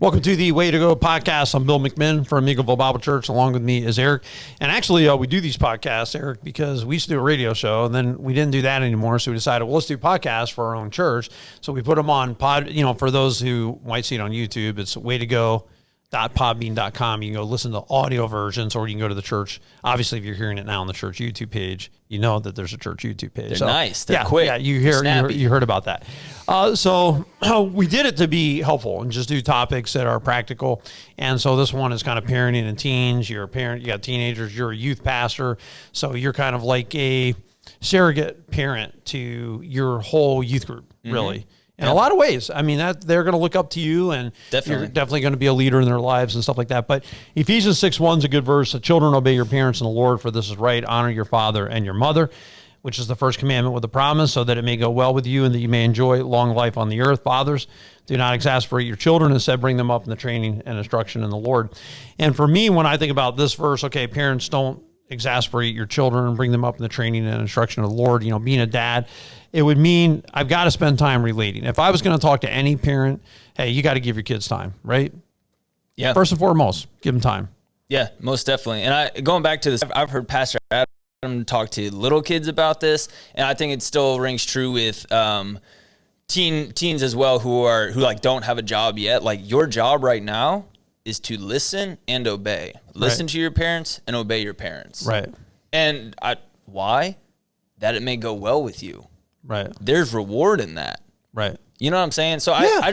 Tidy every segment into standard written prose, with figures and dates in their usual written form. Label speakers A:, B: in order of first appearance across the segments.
A: Welcome to the Way to Go podcast. I'm Bill McMinn from Eagleville Bible Church. Along with me is Eric. And actually, we do these podcasts, Eric, because we used to do a radio show, and then we didn't do that anymore. So we decided, well, let's do podcasts for our own church. So we put them on for those who might see it on YouTube, it's waytogo.podbean.com. You can go listen to audio versions, or you can go to the church. Obviously, if you're hearing it now on the church YouTube page, you know that there's a church YouTube page.
B: They're nice. They're quick.
A: Yeah, you heard about that. So we did it to be helpful and just do topics that are practical. And so this one is kind of parenting and teens. You're a parent, you got teenagers, you're a youth pastor. So you're kind of like a surrogate parent to your whole youth group, really. In a lot of ways. I mean, that they're going to look up to you, and you're definitely going to be a leader in their lives and stuff like that. But Ephesians 6:1 is a good verse. Children, obey your parents in the Lord, for this is right. Honor your father and your mother, which is the first commandment with a promise, so that it may go well with you and that you may enjoy long life on the earth. Fathers, do not exasperate your children. Instead, bring them up in the training and instruction in the Lord. And for me, when I think about this verse, okay, parents, don't exasperate your children and bring them up in the training and instruction of the Lord. You know, being a dad, it would mean I've got to spend time relating. If I was going to talk to any parent, hey, you got to give your kids time, right?
B: Yeah.
A: First and foremost, give them time. Yeah,
B: most definitely. And going back to this, I've heard Pastor Adam talk to little kids about this, and I think it still rings true with teens as well who don't have a job yet. Like, your job right now is to listen and obey. Listen to your parents and obey your parents.
A: Right.
B: And why? That it may go well with you.
A: Right.
B: There's reward in that.
A: Right.
B: You know what I'm saying? So yeah. I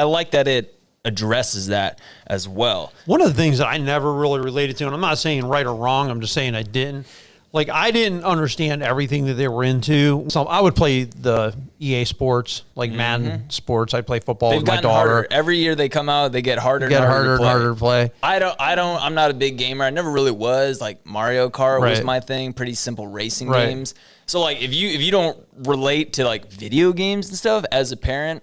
B: like that it addresses that as well.
A: One of the things that I never really related to, and I'm not saying right or wrong, I'm just saying I didn't. Like, I didn't understand everything that they were into. So I would play the EA sports, like Madden sports. I'd play football with my daughter.
B: Harder. Every year they come out, they get harder and harder to play. I'm not a big gamer. I never really was. Like, Mario Kart was my thing, pretty simple racing games. So, like, if you don't relate to, like, video games and stuff as a parent,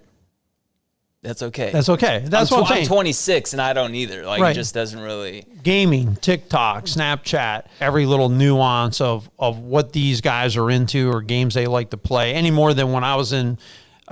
B: that's okay.
A: That's okay. That's what I'm saying.
B: I'm 26 and I don't either. Like, it just doesn't really.
A: Gaming, TikTok, Snapchat, every little nuance of what these guys are into or games they like to play, any more than when I was a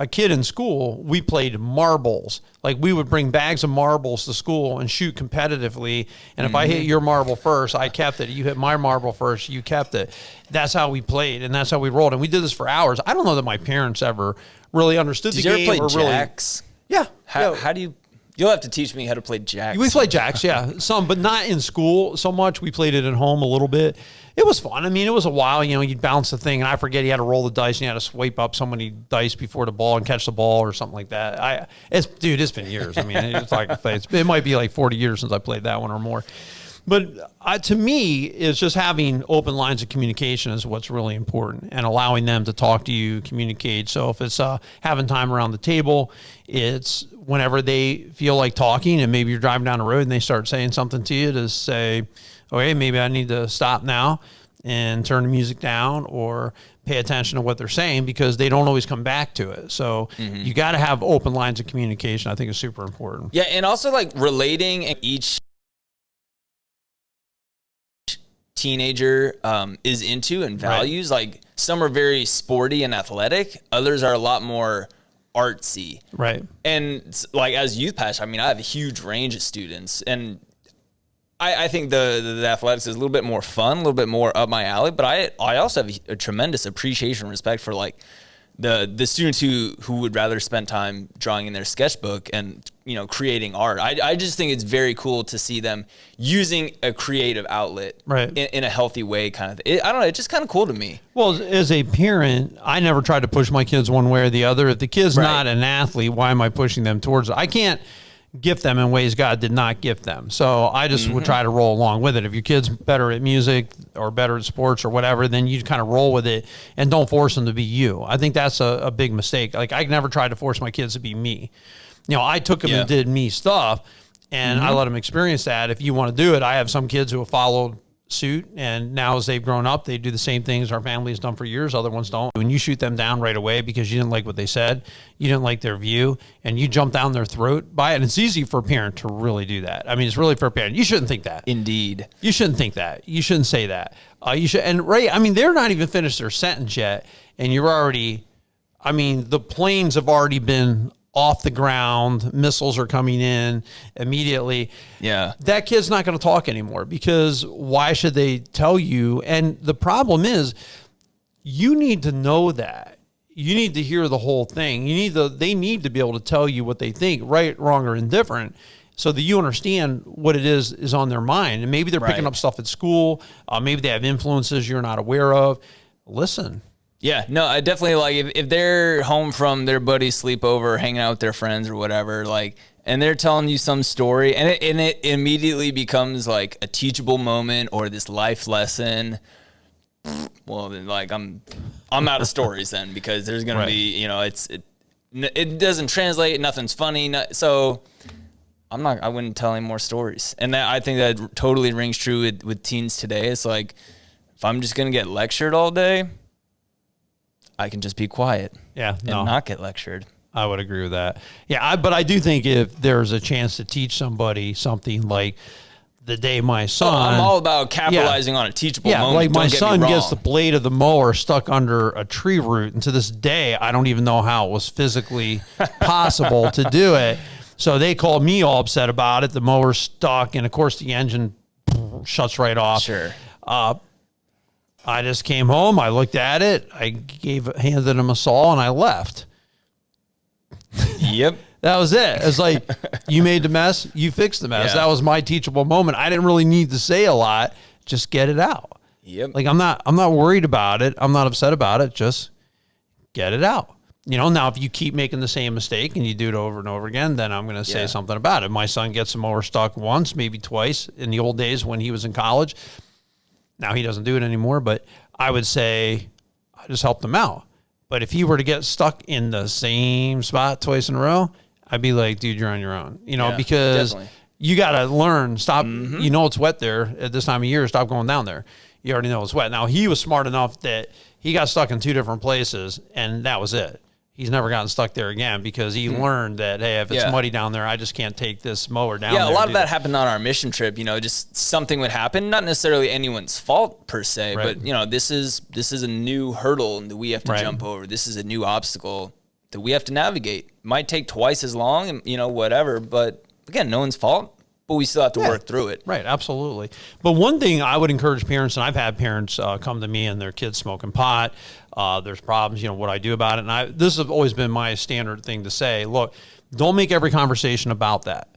A: kid in school, we played marbles. Like, we would bring bags of marbles to school and shoot competitively. And if I hit your marble first, I kept it. You hit my marble first, you kept it. That's how we played, and that's how we rolled. And we did this for hours. I don't know that my parents ever really understood the game.
B: Did you ever play jacks?
A: Yeah.
B: How do you? You'll have to teach me how to play jacks.
A: We played jacks, yeah, some, but not in school so much. We played it at home a little bit. It was fun. I mean, it was a while. You know, you'd bounce the thing, and I forget you had to roll the dice, and you had to swipe up so many dice before the ball and catch the ball or something like that. It's been years. I mean, it might be like 40 years since I played that one or more. But to me, it's just having open lines of communication is what's really important, and allowing them to talk to you, communicate. So if it's having time around the table, it's whenever they feel like talking, and maybe you're driving down the road and they start saying something to you, to say, okay, maybe I need to stop now and turn the music down or pay attention to what they're saying, because they don't always come back to it. So you got to have open lines of communication. I think is super important.
B: Yeah, and also, like, relating each teenager is into and values. Like, some are very sporty and athletic, others are a lot more artsy.
A: Right.
B: And, like, as youth pastor, I mean, I have a huge range of students, and I think the athletics is a little bit more fun, a little bit more up my alley, but I also have a tremendous appreciation and respect for, like, the students who would rather spend time drawing in their sketchbook and, you know, creating art. I just think it's very cool to see them using a creative outlet in a healthy way, kind of. I don't know. It's just kind of cool to me.
A: Well, as a parent, I never tried to push my kids one way or the other. If the kid's not an athlete, why am I pushing them towards it? I can't gift them in ways God did not gift them. So I just would try to roll along with it. If your kid's better at music or better at sports or whatever, then you kind of roll with it and don't force them to be you. I think that's a big mistake. Like, I never tried to force my kids to be me. You know, I took them and did me stuff, and I let them experience that. If you want to do it, I have some kids who have followed suit, and now as they've grown up, they do the same things our family has done for years. Other ones don't. When you shoot them down right away because you didn't like what they said, you didn't like their view, and you jump down their throat by it, and it's easy for a parent to really do that. I mean, it's really for a parent. You shouldn't think that.
B: Indeed.
A: You shouldn't think that. You shouldn't say that. You should. And I mean, they're not even finished their sentence yet, and you're already, I mean, the planes have already been off the ground, missiles are coming in immediately.
B: Yeah.
A: That kid's not going to talk anymore, because why should they tell you? And the problem is, you need to know that. You need to hear the whole thing. They need to be able to tell you what they think, right, wrong, or indifferent, so that you understand what it is on their mind. And maybe they're picking up stuff at school. Maybe they have influences you're not aware of. Listen.
B: Yeah, no, I definitely, like, if they're home from their buddy's sleepover, hanging out with their friends or whatever, like, and they're telling you some story, and it immediately becomes like a teachable moment or this life lesson. Well, then, like, I'm out of stories then, because there's gonna be, you know, it doesn't translate, nothing's funny, so I wouldn't tell any more stories. And that, I think that totally rings true with teens today. It's like, if I'm just gonna get lectured all day, I can just be quiet and not get lectured.
A: I would agree with that. Yeah, but I do think if there's a chance to teach somebody something, like the day my son...
B: I'm all about capitalizing on a teachable moment.
A: Like my son gets the blade of the mower stuck under a tree root, and to this day, I don't even know how it was physically possible to do it. So they called me all upset about it. The mower's stuck, and of course the engine shuts right off.
B: Sure.
A: I just came home, I looked at it, I handed him a saw, and I left.
B: Yep.
A: That was it. It's like, you made the mess, you fixed the mess.
B: Yeah.
A: That was my teachable moment. I didn't really need to say a lot. Just get it out.
B: Yep.
A: Like, I'm not worried about it. I'm not upset about it. Just get it out. You know, now if you keep making the same mistake and you do it over and over again, then I'm going to say something about it. My son gets the mower stuck once, maybe twice in the old days when he was in college. Now he doesn't do it anymore, but I would say I just helped him out. But if he were to get stuck in the same spot twice in a row, I'd be like, dude, you're on your own. You know, because you got to learn. Stop. You know it's wet there at this time of year. Stop going down there. You already know it's wet. Now, he was smart enough that he got stuck in 2 different places, and that was it. He's never gotten stuck there again, because he learned that, hey, if it's muddy down there, I just can't take this mower down there.
B: Yeah, a lot of that happened on our mission trip. You know, just something would happen, not necessarily anyone's fault per se, but, you know, this is a new hurdle that we have to jump over. This is a new obstacle that we have to navigate. It might take twice as long, and, you know, whatever. But again, no one's fault, but we still have to work through it.
A: Right, absolutely. But one thing I would encourage parents, and I've had parents come to me and their kids smoking pot. There's problems, you know, what I do about it. And this has always been my standard thing to say, look, don't make every conversation about that,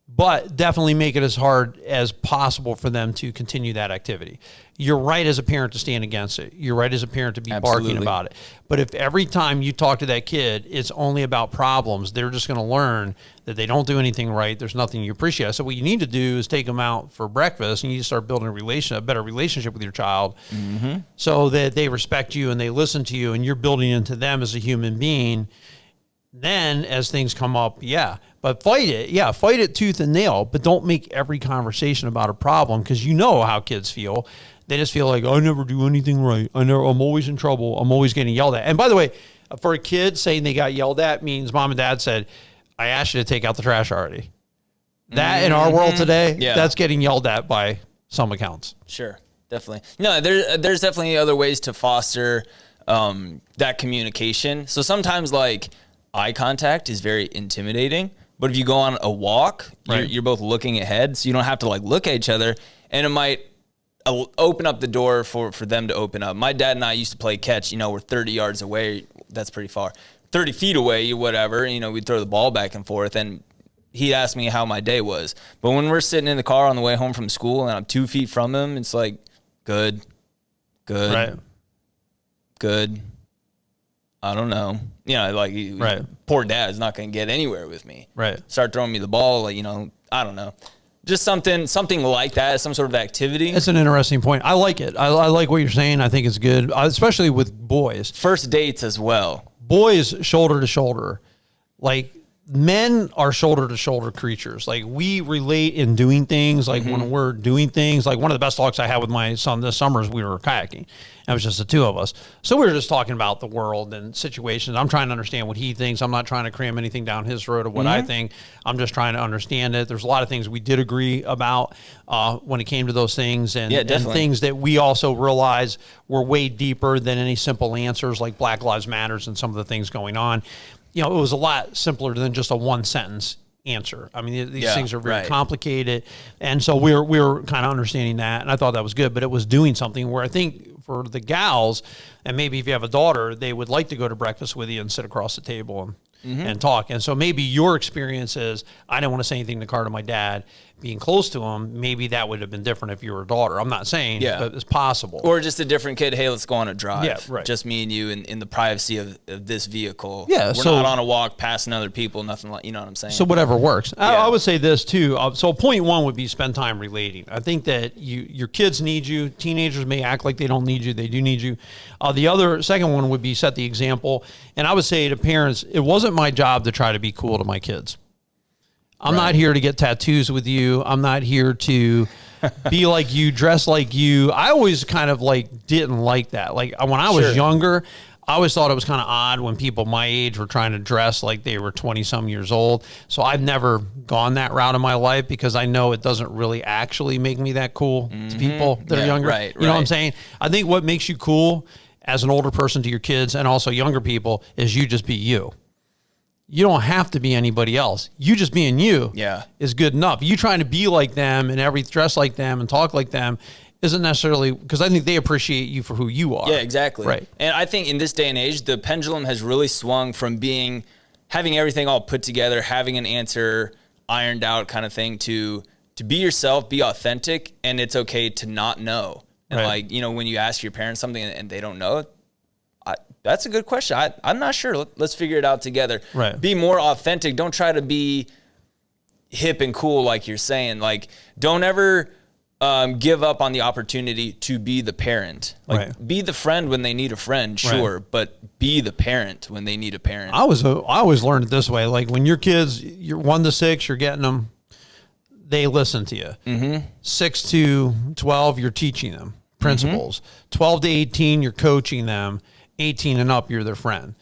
A: but definitely make it as hard as possible for them to continue that activity. You're right as a parent to stand against it. You're right as a parent to be barking about it. But if every time you talk to that kid, it's only about problems, they're just going to learn that they don't do anything right. There's nothing you appreciate. So what you need to do is take them out for breakfast, and you need to start building a better relationship with your child, so that they respect you and they listen to you, and you're building into them as a human being. Then as things come up, but fight it tooth and nail, but don't make every conversation about a problem, because you know how kids feel. They just feel like, I never do anything right. I'm always in trouble. I'm always getting yelled at. And by the way, for a kid, saying they got yelled at means mom and dad said, I asked you to take out the trash already. That in our world today, that's getting yelled at by some accounts.
B: Sure, definitely. No, there's definitely other ways to foster that communication. So sometimes, like, eye contact is very intimidating, but if you go on a walk, you're both looking ahead, so you don't have to, like, look at each other, and it might open up the door for them to open up. My dad and I used to play catch. You know, we're 30 yards away. That's pretty far. 30 feet away, whatever. You know, we'd throw the ball back and forth, and he'd ask me how my day was. But when we're sitting in the car on the way home from school and I'm 2 feet from him, it's like, good. Good. I don't know. You know, like, poor dad is not going to get anywhere with me. Right. Start throwing me the ball, like, you know, I don't know. Just something like that, some sort of activity.
A: It's an interesting point. I like it. I like what you're saying. I think it's good, especially with boys.
B: First dates as well.
A: Boys, shoulder to shoulder. Like, men are shoulder to shoulder creatures. Like, we relate in doing things. Like, when we're doing things, like one of the best talks I had with my son this summer is we were kayaking. It was just the two of us. So we were just talking about the world and situations. I'm trying to understand what he thinks. I'm not trying to cram anything down his throat of what I think. I'm just trying to understand it. There's a lot of things we did agree about when it came to those things, and things that we also realize were way deeper than any simple answers, like Black Lives Matters and some of the things going on. it was a lot simpler than just a one sentence answer. I mean, these things are very complicated. And so we were kind of understanding that. And I thought that was good, but it was doing something where I think for the gals, and maybe if you have a daughter, they would like to go to breakfast with you and sit across the table and talk. And so maybe your experience is, I didn't want to say anything to Carter, my dad, being close to him. Maybe that would have been different if you were a daughter. I'm not saying, but it's possible.
B: Or just a different kid. Hey, let's go on a drive.
A: Yeah, right.
B: Just me and you in the privacy of this vehicle.
A: Yeah,
B: we're not on a walk passing other people. Nothing like, you know what I'm saying?
A: So whatever works. I would say this too. So point one would be spend time relating. I think that your kids need you. Teenagers may act like they don't need you. They do need you. The second one would be set the example. And I would say to parents, it wasn't my job to try to be cool to my kids. I'm not here to get tattoos with you. I'm not here to be like you, dress like you. I always kind of didn't like that. Like when I was younger, I always thought it was kind of odd when people my age were trying to dress like they were 20 some years old. So I've never gone that route in my life because I know it doesn't really actually make me that cool to people that are younger.
B: Right,
A: you know what I'm saying? I think what makes you cool as an older person to your kids and also younger people is you just be you. You don't have to be anybody else. You just being you is good enough. You trying to be like them and dress like them and talk like them isn't necessarily, because I think they appreciate you for who you are.
B: Yeah, exactly.
A: Right.
B: And I think in this day and age, the pendulum has really swung from having everything all put together, having an answer ironed out kind of thing to be yourself, be authentic, and it's okay to not know. And when you ask your parents something and they don't know, that's a good question. I'm not sure. Let's figure it out together.
A: Right.
B: Be more authentic. Don't try to be hip and cool like you're saying. Like, don't ever give up on the opportunity to be the parent. Be the friend when they need a friend, sure, but be the parent when they need a parent.
A: I always learned it this way. Like when your kids, you're 1 to 6, you're getting them, they listen to you. 6 to 12, you're teaching them principles. 12 to 18, you're coaching them. 18 and up, you're their friend.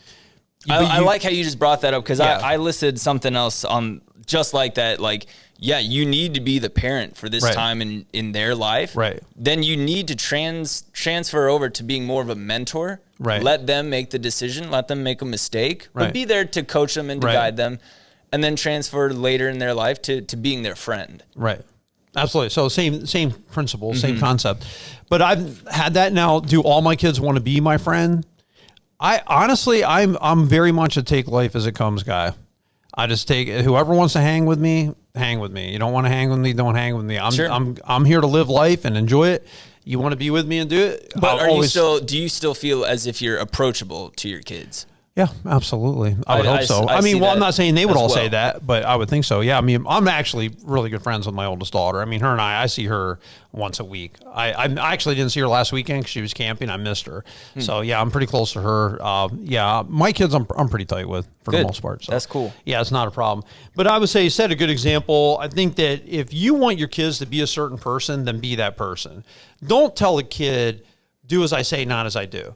B: I like how you just brought that up because I listed something else on just like that. Like, you need to be the parent for this time in their life.
A: Right.
B: Then you need to transfer over to being more of a mentor.
A: Right.
B: Let them make the decision. Let them make a mistake. But be there to coach them and to guide them. And then transfer later in their life to being their friend.
A: Right. Absolutely. So same principle, same concept. But I've had that now. Do all my kids want to be my friend? I'm very much a take life as it comes guy. I just take whoever wants to hang with me, hang with me. You don't want to hang with me, don't hang with me. I'm here to live life and enjoy it. You want to be with me and do it.
B: But do you still feel as if you're approachable to your kids?
A: Yeah, absolutely. I would hope so. I'm not saying they would all say that, but I would think so. Yeah, I mean, I'm actually really good friends with my oldest daughter. I mean, her and I see her once a week. I actually didn't see her last weekend because she was camping. I missed her. So, yeah, I'm pretty close to her. My kids I'm pretty tight with for the most part. So.
B: That's cool.
A: Yeah, it's not a problem. But I would say set a good example. I think that if you want your kids to be a certain person, then be that person. Don't tell a kid, do as I say, not as I do.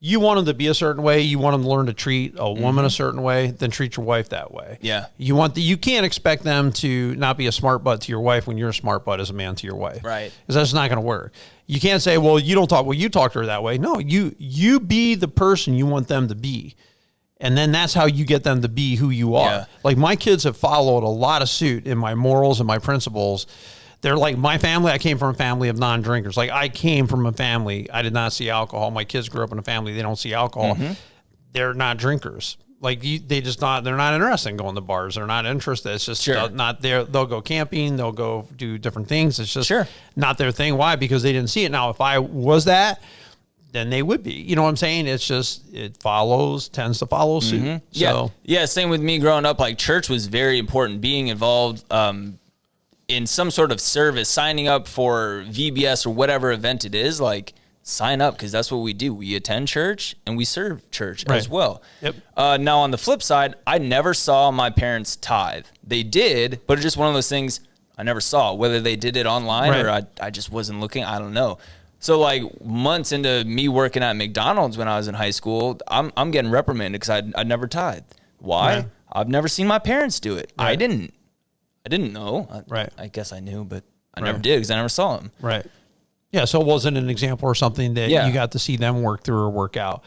A: You want them to be a certain way. You want them to learn to treat a woman a certain way, then treat your wife that way. Yeah. You can't expect them to not be a smart butt to your wife when you're a smart butt as a man to your wife.
B: Right.
A: Because that's not going to work. You can't say, well, you don't talk. Well, you talk to her that way. No, you be the person you want them to be. And then that's how you get them to be who you are. Yeah. Like my kids have followed a lot of suit in my morals and my principles. They're like my family. I came from a family of non-drinkers. Like I came from a family. I did not see alcohol. My kids grew up in a family. They don't see alcohol. They're not drinkers. Like they're not interested in going to bars. They're not interested. It's just not there. They'll go camping. They'll go do different things. It's just not their thing. Why? Because they didn't see it. Now, if I was that, then they would be. You know what I'm saying? It's just, tends to follow suit. So.
B: Yeah. Same with me growing up. Like church was very important. Being involved, in some sort of service, signing up for VBS or whatever event it is, like sign up because that's what we do. We attend church and we serve church as well. Yep. Now on the flip side, I never saw my parents tithe. They did, but it's just one of those things I never saw, whether they did it online or I just wasn't looking. I don't know. So like months into me working at McDonald's when I was in high school, I'm getting reprimanded because I never tithed. Why? Right. I've never seen my parents do it. Right. I didn't know. I guess I knew, but I never did because I never saw them.
A: Right. Yeah, so it wasn't an example or something that you got to see them work through or work out.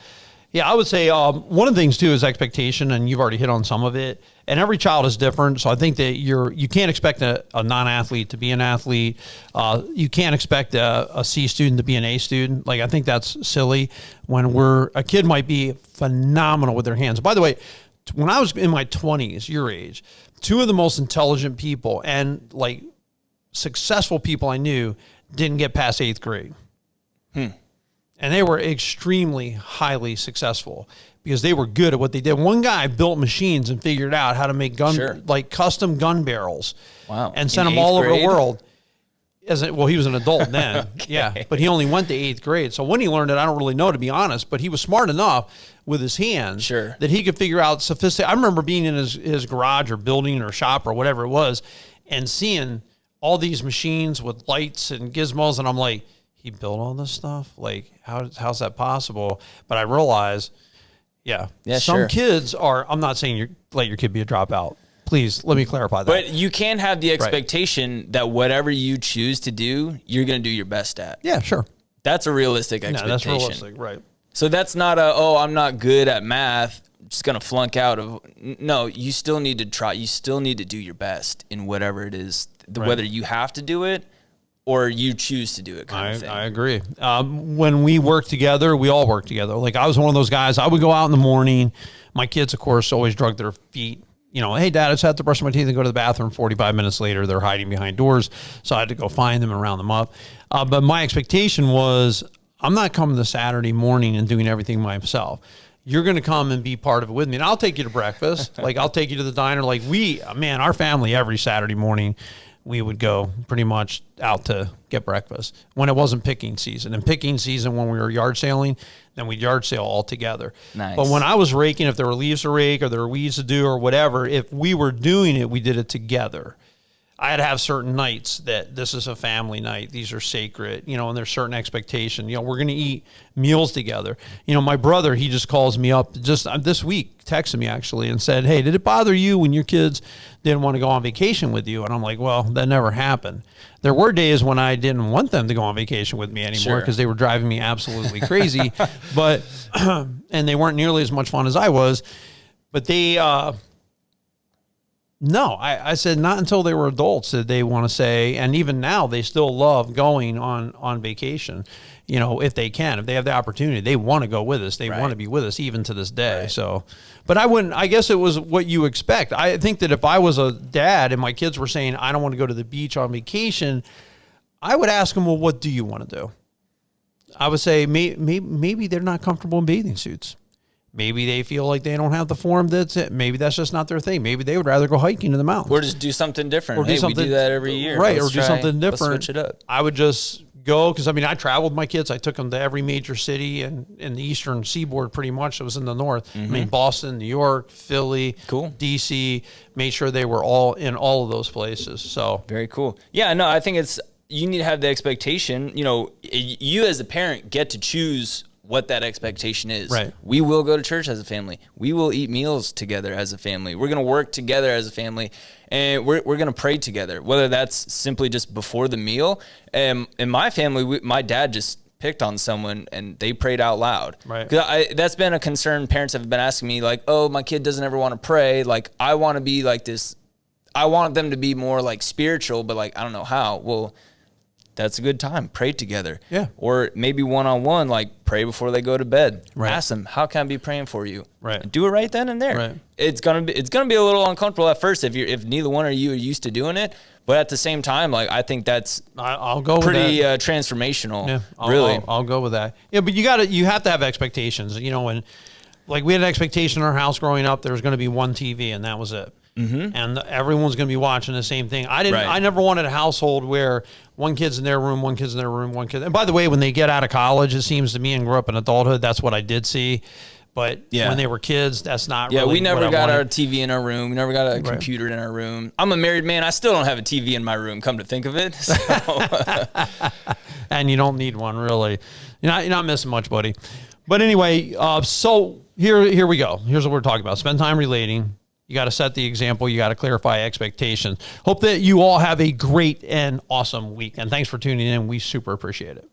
A: Yeah, I would say one of the things too is expectation, and you've already hit on some of it. And every child is different, so I think that you can't expect a non-athlete to be an athlete. You can't expect a C student to be an A student. Like, I think that's silly. When a kid might be phenomenal with their hands. By the way, when I was in my 20s, your age, two of the most intelligent people and like successful people I knew didn't get past 8th grade. And they were extremely highly successful because they were good at what they did. One guy built machines and figured out how to make like custom gun barrels.
B: Wow.
A: And sent them all over the world. Well, he was an adult then. Okay. Yeah. But he only went to 8th grade. So when he learned it, I don't really know, to be honest, but he was smart enough with his hands that he could figure out sophisticated. I remember being in his garage or building or shop or whatever it was and seeing all these machines with lights and gizmos. And I'm like, he built all this stuff? Like, how's that possible? But I realized, some kids are, I'm not saying let your kid be a dropout. Please, let me clarify that.
B: But you can have the expectation that whatever you choose to do, you're going to do your best at.
A: Yeah, sure.
B: That's a realistic expectation.
A: No, that's realistic, right.
B: So that's not I'm not good at math, just going to flunk out of. No, you still need to try. You still need to do your best in whatever it is, whether you have to do it or you choose to do it kind of thing. I
A: agree. When we work together, we all work together. Like, I was one of those guys, I would go out in the morning. My kids, of course, always drug their feet. You know, hey, Dad, I just have to brush my teeth and go to the bathroom. 45 minutes later, they're hiding behind doors. So I had to go find them and round them up. But my expectation was, I'm not coming to Saturday morning and doing everything myself. You're going to come and be part of it with me. And I'll take you to breakfast. Like, I'll take you to the diner. Like, our family, every Saturday morning, we would go pretty much out to get breakfast when it wasn't picking season. And picking season, when we were yard sailing, then we'd yard sale all together.
B: Nice.
A: But when I was raking, if there were leaves to rake or there were weeds to do or whatever, if we were doing it, we did it together. I had to have certain nights that this is a family night. These are sacred, and there's certain expectation. We're going to eat meals together. My brother, he just calls me up just this week, texted me actually and said, hey, did it bother you when your kids didn't want to go on vacation with you? And I'm like, well, that never happened. There were days when I didn't want them to go on vacation with me anymore because they were driving me absolutely crazy. But, and they weren't nearly as much fun as I was, but they, no, I said not until they were adults did they want to say, and even now they still love going on vacation, if they can, if they have the opportunity, they want to go with us. They want to be with us even to this day. Right. So, but I guess it was what you expect. I think that if I was a dad and my kids were saying, I don't want to go to the beach on vacation, I would ask them, well, what do you want to do? I would say maybe they're not comfortable in bathing suits. Maybe they feel like they don't have the form that's it. Maybe that's just not their thing. Maybe they would rather go hiking in the mountains.
B: Or just do something different. We do that every year.
A: Right, or do something different.
B: Let's switch it up.
A: I would just go, because, I traveled my kids. I took them to every major city in the eastern seaboard pretty much. It was in the north.
B: Mm-hmm.
A: Boston, New York, Philly,
B: cool.
A: D.C., made sure they were all in all of those places. So
B: very cool. Yeah, no, I think you need to have the expectation. You as a parent get to choose what that expectation is.
A: Right.
B: We will go to church as a family. We will eat meals together as a family. We're going to work together as a family, and we're going to pray together, whether that's simply just before the meal. In my family, my dad just picked on someone and they prayed out loud.
A: Right.
B: That's been a concern. Parents have been asking me, like, oh, my kid doesn't ever want to pray. Like, I want to be like this. I want them to be more like spiritual, but like, I don't know how. Well, that's a good time. Pray together.
A: Yeah.
B: Or maybe one-on-one, like pray before they go to bed.
A: Right.
B: Ask them, how can I be praying for you?
A: Right.
B: And do it right then and there.
A: Right.
B: It's gonna be a little uncomfortable at first if neither one of you are used to doing it. But at the same time, like, I think that's
A: I'll go
B: pretty
A: with that.
B: Transformational.
A: Yeah,
B: really.
A: I'll go with that. Yeah, but you have to have expectations. And like we had an expectation in our house growing up, there was going to be one TV and that was it.
B: Mm-hmm.
A: And everyone's going to be watching the same thing. I never wanted a household where one kid's in their room, one kid's in their room, one kid. And by the way, when they get out of college, it seems to me, and grew up in adulthood, that's what I did see. But when they were kids, that's not really
B: we never
A: what
B: got
A: I
B: our
A: wanted.
B: TV in our room. We never got a computer in our room. I'm a married man. I still don't have a TV in my room, come to think of it. So.
A: And you don't need one, really. You're not missing much, buddy. But anyway, so here we go. Here's what we're talking about. Spend time relating. You got to set the example. You got to clarify expectations. Hope that you all have a great and awesome week. And thanks for tuning in. We super appreciate it.